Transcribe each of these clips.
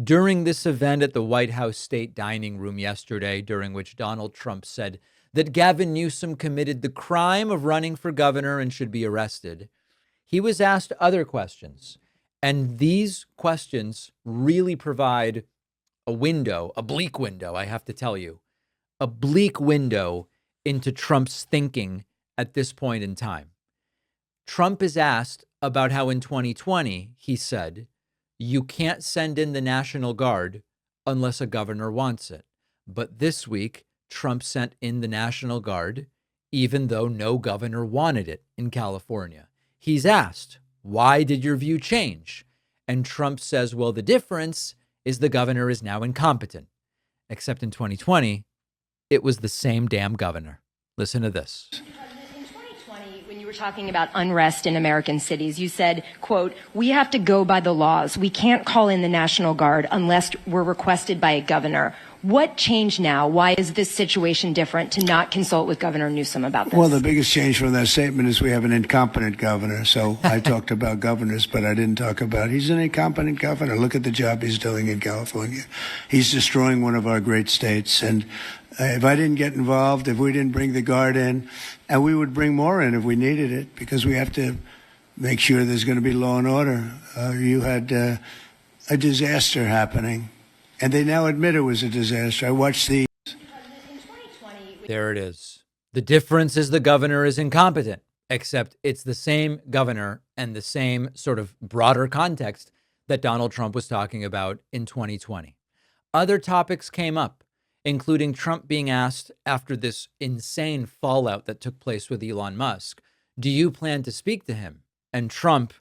during this event at the White House State Dining Room yesterday, during which Donald Trump said that Gavin Newsom committed the crime of running for governor and should be arrested, he was asked other questions. And these questions really provide a window, a bleak window, I have to tell you, a bleak window into Trump's thinking at this point in time. Trump is asked about how in 2020, he said, you can't send in the National Guard unless a governor wants it. But this week, Trump sent in the National Guard, even though no governor wanted it in California. He's asked, why did your view change? And Trump says, well, the difference is the governor is now incompetent. Except in 2020, it was the same damn governor. Listen to this. When you were talking about unrest in American cities, you said, quote, we have to go by the laws. We can't call in the National Guard unless we're requested by a governor. What changed now? Why is this situation different to not consult with Governor Newsom about this? Well, the biggest change from that statement is we have an incompetent governor. So I talked about governors, but I didn't talk about he's an incompetent governor. Look at the job he's doing in California. He's destroying one of our great states. And if I didn't get involved, if we didn't bring the Guard in, and we would bring more in if we needed it, because we have to make sure there's going to be law and order. You had a disaster happening, and they now admit it was a disaster. I watched the... There it is. The difference is the governor is incompetent, except it's the same governor and the same sort of broader context that Donald Trump was talking about in 2020. Other topics came up, including Trump being asked after this insane fallout that took place with Elon Musk, do you plan to speak to him? And Trump,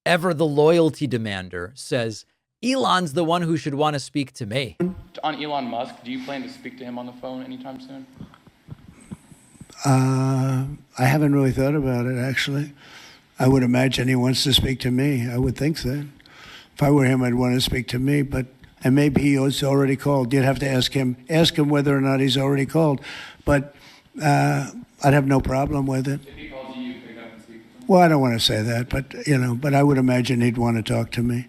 ever the loyalty demander, says, Elon's the one who should want to speak to me. On Elon Musk, do you plan to speak to him on the phone anytime soon? I haven't really thought about it, actually. I would imagine he wants to speak to me. I would think that. If I were him, I'd want to speak to me, and maybe he was already called. You'd have to ask him whether or not he's already called. But I'd have no problem with it. If he calls you, pick up and speak with him? Well, I don't want to say that, but I would imagine he'd want to talk to me.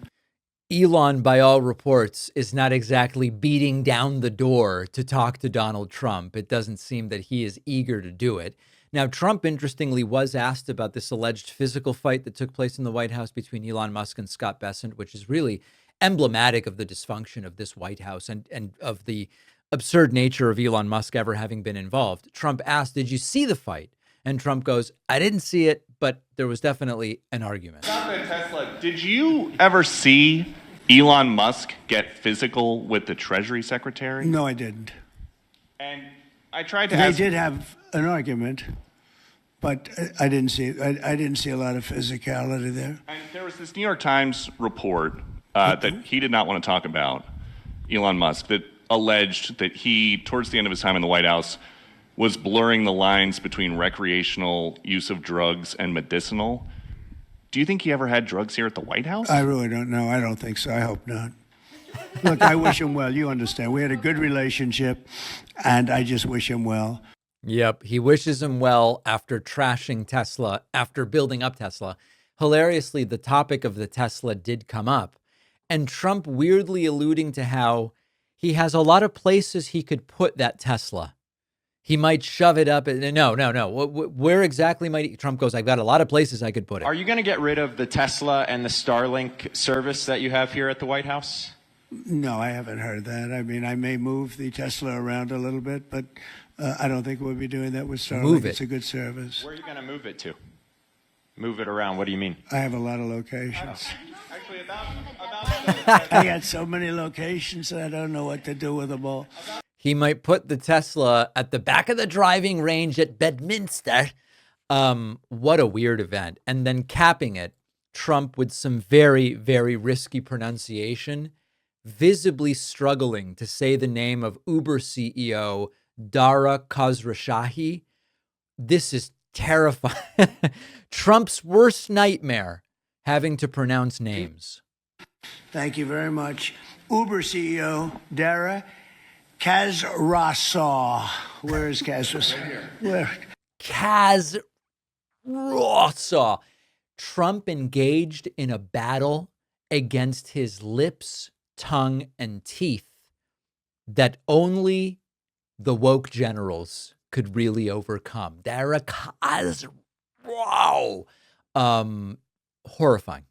Elon, by all reports, is not exactly beating down the door to talk to Donald Trump. It doesn't seem that he is eager to do it. Now, Trump, interestingly, was asked about this alleged physical fight that took place in the White House between Elon Musk and Scott Bessent, which is really emblematic of the dysfunction of this White House and of the absurd nature of Elon Musk ever having been involved. Trump asked, did you see the fight? And Trump goes, I didn't see it, but there was definitely an argument. About the Tesla, did you ever see Elon Musk get physical with the Treasury Secretary? No, I didn't. And I tried to They did have an argument, but I didn't see I didn't see a lot of physicality there. And there was this New York Times report that he did not want to talk about, Elon Musk, that alleged that he, towards the end of his time in the White House, was blurring the lines between recreational use of drugs and medicinal. Do you think he ever had drugs here at the White House? I really don't know. I don't think so. I hope not. Look, I wish him well. You understand. We had a good relationship, and I just wish him well. Yep, he wishes him well after trashing Tesla, after building up Tesla. Hilariously, the topic of the Tesla did come up, and Trump weirdly alluding to how he has a lot of places he could put that Tesla. He might shove it up. No. Where exactly might he? Trump goes, I've got a lot of places I could put it. Are you going to get rid of the Tesla and the Starlink service that you have here at the White House? No, I haven't heard that. I mean, I may move the Tesla around a little bit, but I don't think we'll be doing that with Starlink. Move it. It's a good service. Where are you going to move it to? Move it around. What do you mean? I have a lot of locations. Actually, I got so many locations that I don't know what to do with them all. He might put the Tesla at the back of the driving range at Bedminster. What a weird event. And then capping it, Trump with some very, very risky pronunciation, visibly struggling to say the name of Uber CEO Dara Khosrowshahi. This is terrifying. Trump's worst nightmare, having to pronounce names. Thank you very much. Uber CEO Dara Khosrowshahi. Where is Khosrowshahi? Where? Khosrowshahi. Trump engaged in a battle against his lips tongue, and teeth that only the woke generals could really overcome. Wow. Horrifying.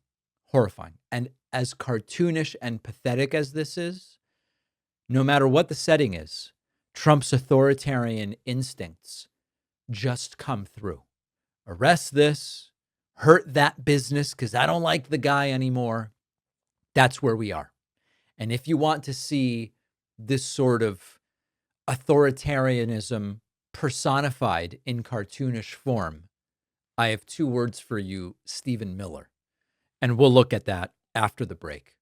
Horrifying. And as cartoonish and pathetic as this is, no matter what the setting is, Trump's authoritarian instincts just come through. Arrest this, hurt that business because I don't like the guy anymore. That's where we are. And if you want to see this sort of authoritarianism personified in cartoonish form, I have two words for you, Stephen Miller. And we'll look at that after the break.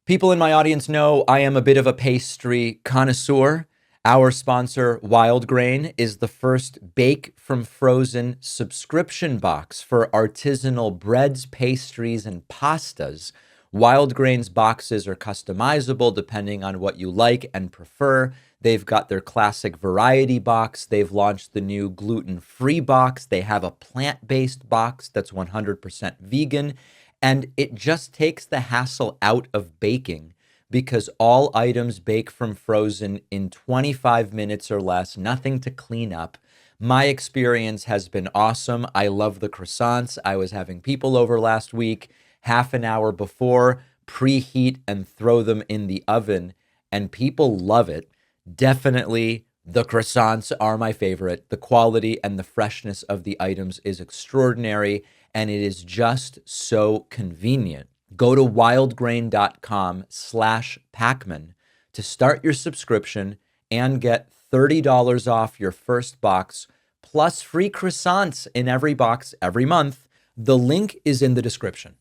People in my audience know I am a bit of a pastry connoisseur. Our sponsor, Wild Grain, is the first bake from frozen subscription box for artisanal breads, pastries, and pastas. Wild Grain's boxes are customizable depending on what you like and prefer. They've got their classic variety box. They've launched the new gluten-free box. They have a plant-based box that's 100% vegan. And it just takes the hassle out of baking because all items bake from frozen in 25 minutes or less, nothing to clean up. My experience has been awesome. I love the croissants. I was having people over last week, half an hour before, preheat and throw them in the oven, and people love it. Definitely, the croissants are my favorite. The quality and the freshness of the items is extraordinary, and it is just so convenient. Go to wildgrain.com/Pacman to start your subscription and get $30 off your first box, plus free croissants in every box every month. The link is in the description.